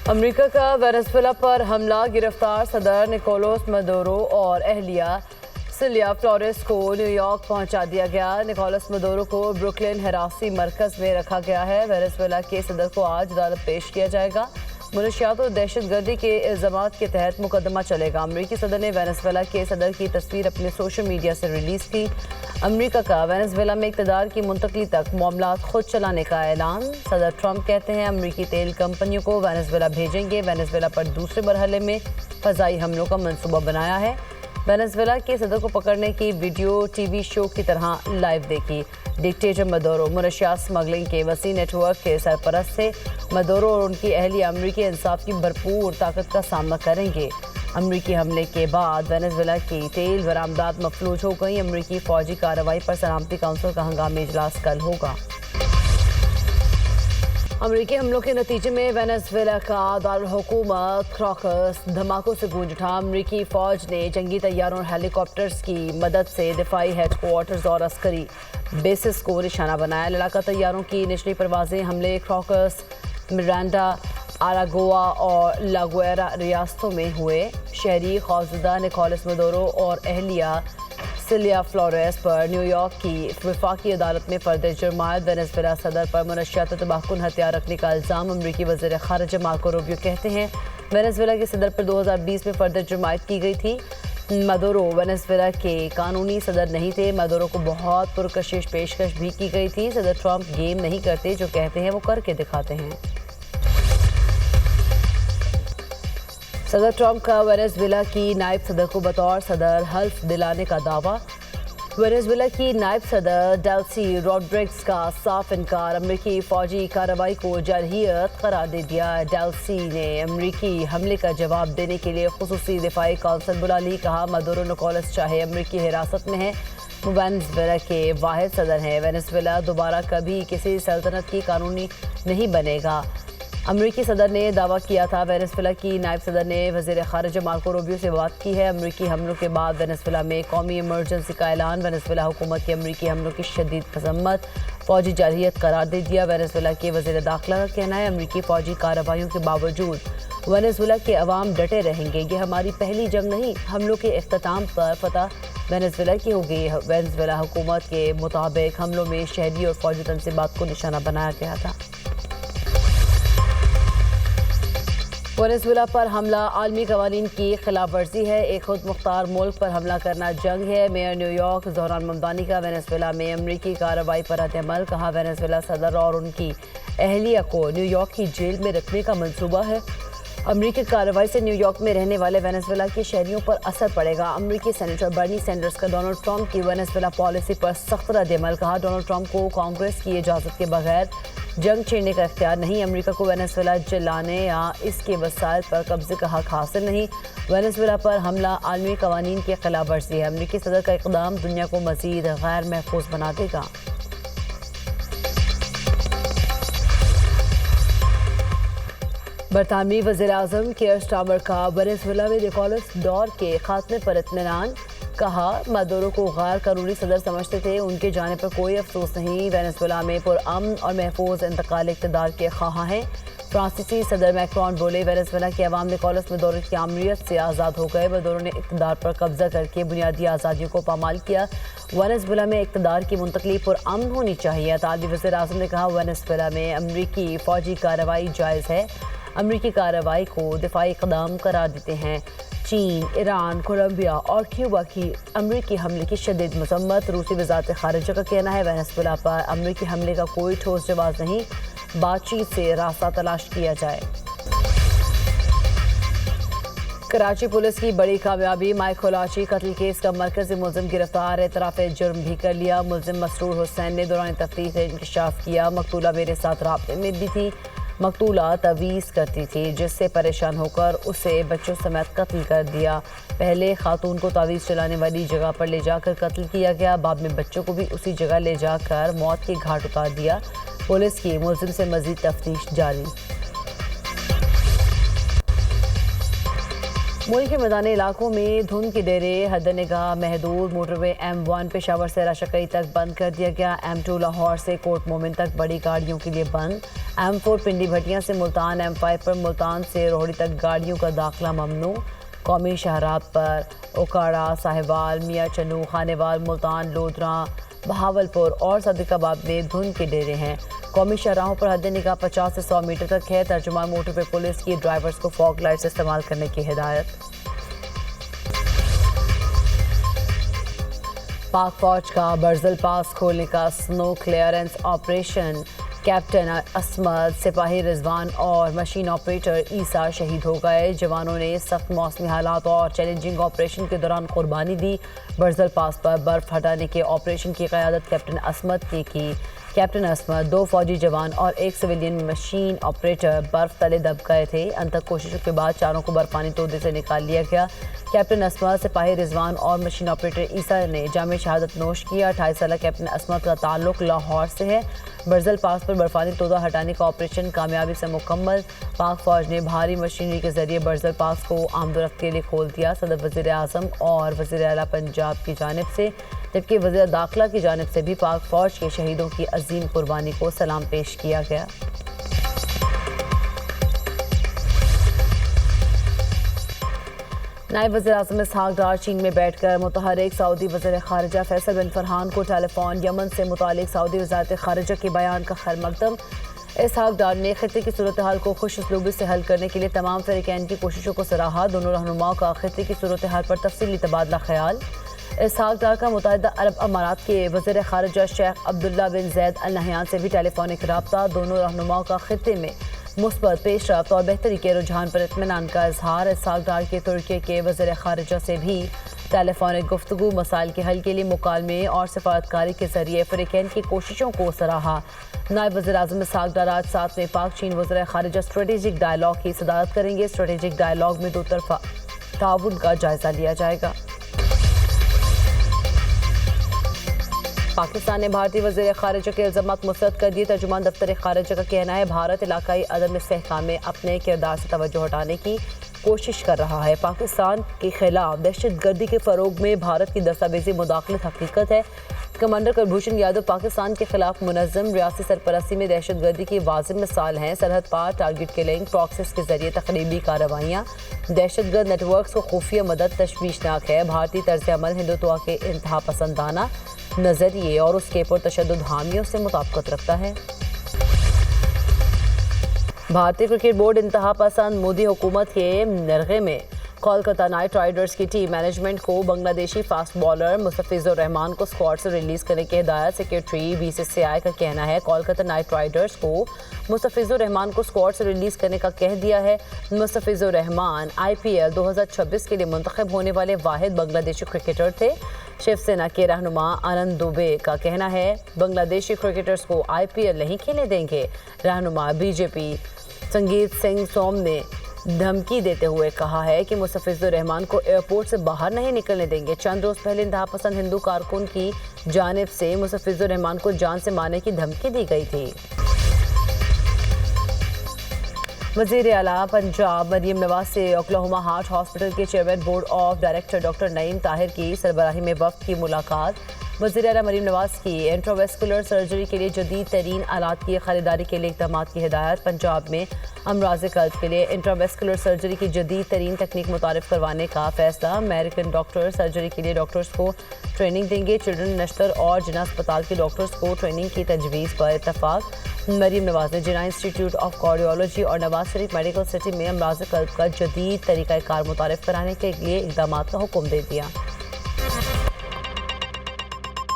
امریکہ کا وینزویلا پر حملہ، گرفتار صدر نکولس مدورو اور اہلیہ سیلیا فلورس کو نیو یارک پہنچا دیا گیا۔ نکولس مدورو کو بروکلن حراسی مرکز میں رکھا گیا ہے۔ وینزویلا کے صدر کو آج عدالت پیش کیا جائے گا۔ منشیات اور دہشت گردی کے الزامات کے تحت مقدمہ چلے گا۔ امریکی صدر نے وینزویلا کے صدر کی تصویر اپنے سوشل میڈیا سے ریلیز کی۔ امریکہ کا وینزویلا میں اقتدار کی منتقلی تک معاملات خود چلانے کا اعلان۔ صدر ٹرمپ کہتے ہیں امریکی تیل کمپنیوں کو وینزویلا بھیجیں گے۔ وینزویلا پر دوسرے مرحلے میں فضائی حملوں کا منصوبہ بنایا ہے۔ وینزویلا کے صدر کو پکڑنے کی ویڈیو ٹی وی شو کی طرح لائیو دیکھی۔ ڈکٹیٹر مدورو منشیات سمگلنگ کے وسیع نیٹ ورک کے سرپرست تھے۔ مدورو اور ان کی اہلیہ امریکی انصاف کی بھرپور طاقت کا سامنا کریں گے۔ امریکی حملے کے بعد وینزویلا کی تیل برآمدات مفلوج ہو گئی۔ امریکی فوجی کارروائی پر سلامتی کونسل کا ہنگامی اجلاس کل ہوگا۔ امریکی حملوں کے نتیجے میں وینزویلا کا دارالحکومت کراکس دھماکوں سے گونج اٹھا۔ امریکی فوج نے جنگی طیاروں اور ہیلی کاپٹرز کی مدد سے دفاعی ہیڈ کوارٹرز اور عسکری بیسز کو نشانہ بنایا۔ لڑاکا طیاروں کی نچلی پروازیں حملے کراکس، مرانڈا، آراگوا اور لاگویرا ریاستوں میں ہوئے۔ شہری خوفزدہ نکولس مدورو اور اہلیہ سیلیا فلورس پر نیو یارک کی وفاقی عدالت میں فرد جرم عائد۔ وینزویلا صدر پر منشیات و تباہ کن ہتھیار رکھنے کا الزام۔ امریکی وزیر خارجہ مارکو روبیو کہتے ہیں وینزویلا کے صدر پر 2020 میں فرد جرم عائد کی گئی تھی۔ مدورو وینزویلا کے قانونی صدر نہیں تھے۔ مدورو کو بہت پرکشش پیشکش بھی کی گئی تھی۔ صدر ٹرمپ گیم نہیں کرتے، جو کہتے ہیں وہ کر کے دکھاتے ہیں۔ صدر ٹرمپ کا وینزویلا کی نائب صدر کو بطور صدر حلف دلانے کا دعویٰ۔ وینزویلا کی نائب صدر ڈیلسی روڈریگز کا صاف انکار۔ امریکی فوجی کارروائی کو جارحیت قرار دے دیا۔ ڈیلسی نے امریکی حملے کا جواب دینے کے لیے خصوصی دفاعی کونسل بلا لی۔ کہا مدورو نکولس چاہے امریکی حراست میں ہیں، وہ وینزویلا کے واحد صدر ہیں۔ وینزویلا دوبارہ کبھی کسی سلطنت کی قانونی نہیں بنے گا۔ امریکی صدر نے دعویٰ کیا تھا۔ وینزویلا کی نائب صدر نے وزیر خارجہ مارکو روبیو سے بات کی ہے۔ امریکی حملوں کے بعد وینزویلا میں قومی ایمرجنسی کا اعلان۔ وینزویلا حکومت کی امریکی حملوں کی شدید مذمت، فوجی جارحیت قرار دے دیا۔ وینزویلا کے وزیر داخلہ کا کہنا ہے امریکی فوجی کارروائیوں کے باوجود وینزویلا کے عوام ڈٹے رہیں گے۔ یہ ہماری پہلی جنگ نہیں، حملوں کے اختتام پر فتح وینزویلا کی ہوگی۔ وینزویلا حکومت کے مطابق حملوں میں شہری اور فوجی تنصیبات کو نشانہ بنایا گیا تھا۔ وینزویلا پر حملہ عالمی قوانین کی خلاف ورزی ہے۔ ایک خود مختار ملک پر حملہ کرنا جنگ ہے۔ Mayor new York Dhahran Mamdani کا وینزویلا میں امریکی کارروائی پر رد عمل۔ کہا وینزویلا صدر اور ان کی اہلیہ کو نیو یارک کی جیل میں رکھنے کا منصوبہ ہے۔ امریکی کارروائی سے نیو یارک میں رہنے والے وینزویلا کے شہریوں پر اثر پڑے گا۔ امریکی سینیٹر برنی سینڈرز کا ڈونلڈ ٹرمپ کی وینزویلا پالیسی پر سخت رد عمل۔ کہا ڈونلڈ ٹرمپ کو کانگریس کی اجازت کے بغیر جنگ چھیڑنے کا اختیار نہیں۔ امریکہ کو وینزویلا جلانے یا اس کے وسائل پر قبضے کا حق حاصل نہیں۔ وینزویلا پر حملہ عالمی قوانین کی خلاف ورزی ہے۔ امریکی صدر کا اقدام دنیا کو مزید غیر محفوظ بنا دے گا۔ برطانوی وزیر اعظم کیئر سٹارمر کا وینزویلا میں نکولس دور کے خاتمے پر اطمینان۔ کہا مدورو کو غیر قانونی صدر سمجھتے تھے، ان کے جانے پر کوئی افسوس نہیں۔ وینزویلا میں پرامن اور محفوظ انتقال اقتدار کے خواہاں ہیں۔ فرانسیسی صدر میکرون بولے وینزویلا کے عوام نکولس مدورو کی آمریت سے آزاد ہو گئے۔ مدورو نے اقتدار پر قبضہ کر کے بنیادی آزادیوں کو پامال کیا۔ وینزویلا میں اقتدار کی منتقلی پرامن ہونی چاہیے۔ اطالوی وزیر اعظم نے کہا وینزویلا میں امریکی فوجی کارروائی جائز ہے۔ امریکی کارروائی کو دفاعی اقدام قرار دیتے ہیں۔ چین، ایران، کولمبیا اور کیوبا کی امریکی حملے کی شدید مذمت۔ روسی وزارت خارجہ کا کہنا ہے وینزویلا پر امریکی حملے کا کوئی ٹھوس جواز نہیں، بات چیت سے راستہ تلاش کیا جائے۔ کراچی پولیس کی بڑی کامیابی، مائیکل آچی قتل کیس کا مرکزی ملزم گرفتار۔ اعتراف جرم بھی کر لیا۔ ملزم مسرور حسین نے دوران تفتیش انکشاف کیا مقتولہ میرے ساتھ رابطے میں بھی تھی۔ مقتولہ تویز کرتی تھی، جس سے پریشان ہو کر اسے بچوں سمیت قتل کر دیا۔ پہلے خاتون کو تعویذ چلانے والی جگہ پر لے جا کر قتل کیا گیا، بعد میں بچوں کو بھی اسی جگہ لے جا کر موت کے گھاٹ اتار دیا۔ پولیس کی ملزم سے مزید تفتیش جاری۔ ملک کے میدانی علاقوں میں دھند کے ڈیرے حد نگاہ محدود. موٹر وے M1 پشاور سے راشقئی تک بند کر دیا گیا. M2 لاہور سے کوٹ مومن تک بڑی گاڑیوں کے لیے بند. M4 پنڈی بھٹیاں سے ملتان. M5 پر ملتان سے روہڑی تک گاڑیوں کا داخلہ ممنوع. قومی شاہراہ پر اوکاڑا، ساہیوال، میاں چنو، خانیوال، ملتان، لودھراں، بہاولپور اور صدیق آباد میں دھند کے ڈیرے ہیں. قومی شاہراہوں پر حد نگاہ 50 سے 100 میٹر تک ہے. ترجمان موٹر وے پولیس کی ڈرائیورز کو فاگ لائٹس استعمال کرنے کی ہدایت. پاک فوج کا برزل پاس کھولنے کا سنو کلیئرنس آپریشن. کیپٹن عصمت، سپاہی رضوان اور مشین آپریٹر عیسیٰ شہید ہو گئے. جوانوں نے سخت موسمی حالات اور چیلنجنگ آپریشن کے دوران قربانی دی. برزل پاس پر برف ہٹانے کے آپریشن کی قیادت کیپٹن عصمت نے کی. کیپٹن عصمت، 2 فوجی جوان اور 1 سویلین مشین آپریٹر برف تلے دب گئے تھے. انتھک کوششوں کے بعد چاروں کو برفانی تودے سے نکال لیا گیا. کیپٹن عصمت، سپاہی رضوان اور مشین آپریٹر عیسیٰ نے جام شہادت نوش کیا. 28 سالہ کیپٹن عصمت کا تعلق لاہور سے ہے. برزل پاس پر برفانی تودہ ہٹانے کا آپریشن کامیابی سے مکمل. پاک فوج نے بھاری مشینری کے ذریعے برزل پاس کو آمد و رفت کے لیے کھول دیا. صدر وزیر اعظم اور وزیر اعلیٰ پنجاب کی جانب سے جبکہ وزیر داخلہ کی جانب سے بھی پاک فوج کے شہیدوں کی عظیم قربانی کو سلام پیش کیا گیا. نائب وزیر اعظم اسحاق ڈار چین میں بیٹھ کر متحرک سعودی وزیر خارجہ فیصل بن فرحان کو ٹیلی فون. یمن سے متعلق سعودی وزارت خارجہ کے بیان کا خیر مقدم. اسحاق ڈار نے خطے کی صورتحال کو خوش اسلوبی سے حل کرنے کے لیے تمام فریقین کی کوششوں کو سراہا. دونوں رہنماؤں کا خطے کی صورتحال پر تفصیلی تبادلہ خیال. اسحاق ڈار کا متحدہ عرب امارات کے وزیر خارجہ شیخ عبداللہ بن زید ال نہیان سے بھی ٹیلی فونک رابطہ. دونوں رہنماؤں کا خطے میں مثبت پیش رفت اور بہتری کے رجحان پر اطمینان کا اظہار. اسحاق ڈار کے ترکی کے وزیر خارجہ سے بھی ٹیلی فونک گفتگو. مسائل کے حل کے لیے مکالمے اور سفارتکاری کے ذریعے فریقین کی کوششوں کو سراہا. نائب وزیر اعظم اسحاق ڈار آج 7 میں پاک چین وزیر خارجہ اسٹریٹجک ڈائیلاگ کی صدارت کریں گے. اسٹریٹجک ڈائیلاگ میں 2 طرفہ تعاون کا جائزہ لیا جائے گا. پاکستان نے بھارتی وزیر خارجہ کے الزامات مسترد کر دیے. ترجمان دفتر خارجہ کا کہنا ہے بھارت علاقائی عدم استحکام میں اپنے کردار سے توجہ ہٹانے کی کوشش کر رہا ہے. پاکستان کے خلاف دہشت گردی کے فروغ میں بھارت کی دستاویزی مداخلت حقیقت ہے. کمانڈر کلبھوشن یادو پاکستان کے خلاف منظم ریاستی سرپرستی میں دہشت گردی کی واضح مثال ہیں. سرحد پار ٹارگٹ کلنگ، پراکسس کے ذریعے تخریبی کارروائیاں، دہشت گرد نیٹ ورکس کو خفیہ مدد تشویشناک ہے. بھارتی طرز عمل ہندوتوا کے انتہا پسندانہ نظریے اور اس کے پرتشدد حامیوں سے مطابقت رکھتا ہے. بھارتی کرکٹ بورڈ انتہا پسند مودی حکومت کے نرغے میں کولکتہ نائٹ رائڈرز کی ٹیم مینجمنٹ کو بنگلہ دیشی فاسٹ بالر مستفیض الرحمان کو اسکواڈ سے ریلیز کرنے کی ہدایت. سیکرٹری BCCI کا کہنا ہے کولکتہ نائٹ رائڈرز کو مستفیض الرحمان کو اسکواڈ سے ریلیز کرنے کا کہہ دیا ہے. مستفیض الرحمان IPL 2026 کے لیے منتخب ہونے والے واحد بنگلہ دیشی کرکٹر تھے. شیو سینا کے رہنما آنند دوبے کا کہنا ہے بنگلہ دیشی کرکٹرز کو IPL نہیں کھیلنے دیں گے. رہنما BJP سنگیت سنگھ سوم نے دھمکی دیتے ہوئے کہا ہے کہ مستفیض الرحمان کو ایئرپورٹ سے باہر نہیں نکلنے دیں گے. چند روز پہلے انتہا پسند ہندو کارکن کی جانب سے مستفیض الرحمان کو جان سے مارنے کی دھمکی دی گئی تھی. وزیر اعلیٰ پنجاب مریم نواز سے اوکلاہوما ہارٹ ہاسپٹل کے chairman board of director doctor Naeem Tahir کی سربراہی میں وفد کی ملاقات. وزیر اعلیٰ مریم نواز کی انٹراویسکولر سرجری کے لیے جدید ترین آلات کی خریداری کے لیے اقدامات کی ہدایت. پنجاب میں امراض قلب کے لیے انٹراویسکولر سرجری کی جدید ترین تکنیک متعارف کروانے کا فیصلہ. امریکن ڈاکٹر سرجری کے لیے ڈاکٹرز کو ٹریننگ دیں گے. چلڈرن نشتر اور جناح اسپتال کے ڈاکٹرز کو ٹریننگ کی تجویز پر اتفاق. مریم نواز نے جناح انسٹیٹیوٹ آف کارڈیولوجی اور نواز شریف میڈیکل سٹی میں امراض قلب کا جدید طریقہ کار متعارف کرانے کے لیے اقدامات کا حکم دے دیا.